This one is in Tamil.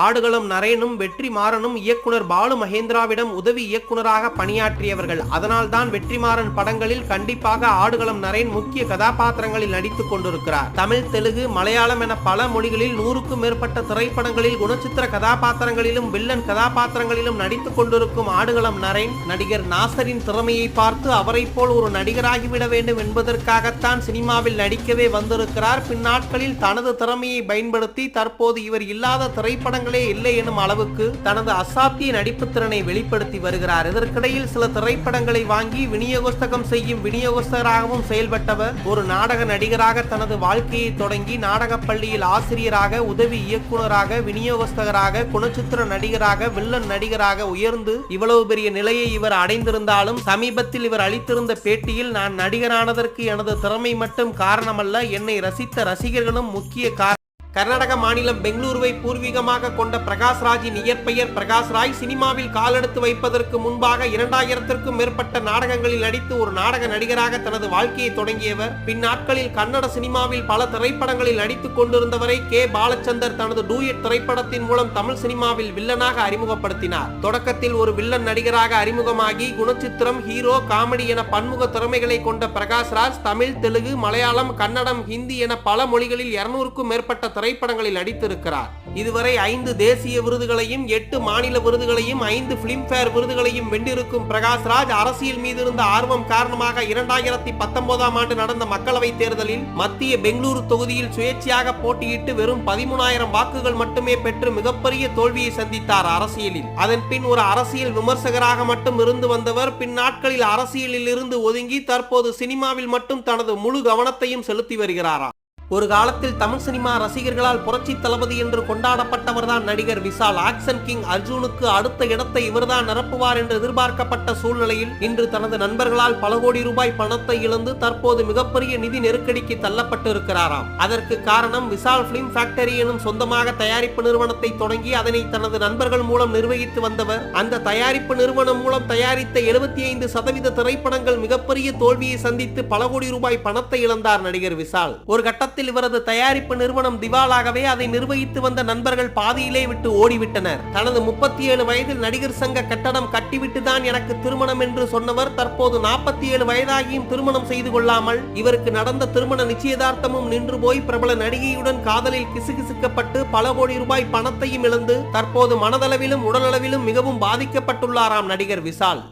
ஆடுகளம் நரேனும் வெற்றிமாறனும் இயக்குனர் பாலு மகேந்திராவிடம் உதவி இயக்குனராக பணியாற்றியவர்கள். அதனால்தான் வெற்றிமாறன் படங்களில் கண்டிப்பாக ஆடுகளம் நரேன் முக்கிய கதாபாத்திரங்களில் நடித்துக் கொண்டிருக்கிறார். தமிழ், தெலுங்கு, மலையாளம் என பல மொழிகளில் 100க்கும் மேற்பட்ட திரைப்படங்களில் குணச்சித்திர கதாபாத்திரங்களிலும் வில்லன் கதாபாத்திரங்களிலும் நடித்துக் கொண்டிருக்கும் ஆடுகளம் நரேன் நடிகர் நாசரின் திறமையை பார்த்து அவரை போல் ஒரு நடிகராகிவிட வேண்டும் என்பதற்காகத்தான் சினிமாவில் நடிக்கவே வந்திருக்கிறார். பின்னாட்களில் தனது திறமையை பயன்படுத்தி தற்போது இவர் இல்லாத திரைப்படங்கள் இல்லை எனும் அளவுக்கு தனது அசாத்திய நடிப்பு திறனை வெளிப்படுத்தி வருகிறார். இதற்கிடையில் சில திரைப்படங்களை வாங்கி விநியோகஸ்தகம் செய்யும் விநியோகஸ்தராகவும் செயல்பட்டவர். ஒரு நாடக நடிகராக தனது வாழ்க்கையை தொடங்கி நாடக பள்ளியில் ஆசிரியராக, உதவி இயக்குனராக, விநியோகஸ்தகராக, குணச்சித்திர நடிகராக, வில்லன் நடிகராக உயர்ந்து இவ்வளவு பெரிய நிலையை இவர் அடைந்திருந்தாலும் சமீபத்தில் இவர் அளித்திருந்த பேட்டியில், நான் நடிகரானதற்கு எனது திறமை மட்டும் காரணமல்ல, என்னை ரசித்த ரசிகர்களும் முக்கிய காரணம். கர்நாடக மாநிலம் பெங்களூருவை பூர்வீகமாக கொண்ட பிரகாஷ்ராஜின் இயற்பெயர் பிரகாஷ்ராஜ். சினிமாவில் காலெடுத்து வைப்பதற்கு முன்பாக 2000க்கும் மேற்பட்ட நாடகங்களில் நடித்து ஒரு நாடக நடிகராக தனது வாழ்க்கையை தொடங்கியவர். பின்னாட்களில் கன்னட சினிமாவில் பல திரைப்படங்களில் நடித்துக் கொண்டிருந்தவரை கே பாலச்சந்தர் தனது டூயட் திரைப்படத்தின் மூலம் தமிழ் சினிமாவில் வில்லனாக அறிமுகப்படுத்தினார். தொடக்கத்தில் ஒரு வில்லன் நடிகராக அறிமுகமாகி குணச்சித்திரம், ஹீரோ, காமெடி என பன்முக திறமைகளை கொண்ட பிரகாஷ்ராஜ் தமிழ், தெலுங்கு, மலையாளம், கன்னடம், ஹிந்தி என பல மொழிகளில் 200க்கும் மேற்பட்ட திரைப்படங்களில் நடித்திருக்கிறார். இதுவரை 5 தேசிய விருதுகளையும் 8 மாநில விருதுகளையும் 5 பிலிம்பேர் விருதுகளையும் வென்றிருக்கும் பிரகாஷ்ராஜ் அரசியல் மீது இருந்த ஆர்வம் காரணமாக 2019ஆம் ஆண்டு நடந்த மக்களவை தேர்தலில் மத்திய பெங்களூரு தொகுதியில் சுயேட்சையாக போட்டியிட்டு வெறும் 13,000 வாக்குகள் மட்டுமே பெற்று மிகப்பெரிய தோல்வியை சந்தித்தார் அரசியலில். அதன் பின் ஒரு அரசியல் விமர்சகராக மட்டும் இருந்து வந்தவர் பின்னாட்களில் அரசியலில் இருந்து ஒதுங்கி தற்போது சினிமாவில் மட்டும் தனது முழு கவனத்தையும் செலுத்தி வருகிறாராம். ஒரு காலத்தில் தமிழ் சினிமா ரசிகர்களால் புரட்சி தளபதி என்று கொண்டாடப்பட்டவர்தான் நடிகர் விஷால். ஆக்சன் கிங் அர்ஜுனுக்கு அடுத்த இடத்தை இவர்தான் நிரப்புவார் என்று எதிர்பார்க்கப்பட்ட சூழ்நிலையில் இன்று தனது நண்பர்களால் பல கோடி ரூபாய் பணத்தை இழந்து தற்போது மிகப்பெரிய நிதி நெருக்கடிக்கு தள்ளப்பட்டு இருக்கிறாராம். அதற்கு காரணம் விஷால் பிலிம் ஃபேக்டரி எனும் சொந்தமாக தயாரிப்பு நிறுவனத்தை தொடங்கி அதனை தனது நண்பர்கள் மூலம் நிர்வகித்து வந்தவர். அந்த தயாரிப்பு நிறுவனம் மூலம் தயாரித்த 75% திரைப்படங்கள் மிகப்பெரிய தோல்வியை சந்தித்து பல கோடி ரூபாய் பணத்தை இழந்தார் நடிகர் விஷால். ஒரு கட்டத்தில் இவரது தயாரிப்பு நிறுவனம் திவாலாகவே அதை நிர்வகித்து வந்த நண்பர்கள் பாதியிலே விட்டு ஓடிவிட்டனர். தனது 37 வயதில் நடிகர் சங்க கட்டடம் கட்டிவிட்டு தான் எனக்கு திருமணம் என்று சொன்னவர் தற்போது 47 வயதாகியும் திருமணம் செய்து கொள்ளாமல் இவருக்கு நடந்த திருமண நிச்சயதார்த்தமும் நின்று போய் பிரபல நடிகையுடன் காதலில் கிசுகிசுக்கப்பட்டு பல கோடி ரூபாய் பணத்தையும் இழந்து தற்போது மனதளவிலும் உடலளவிலும் மிகவும் பாதிக்கப்பட்டுள்ளாராம் நடிகர் விஷால்.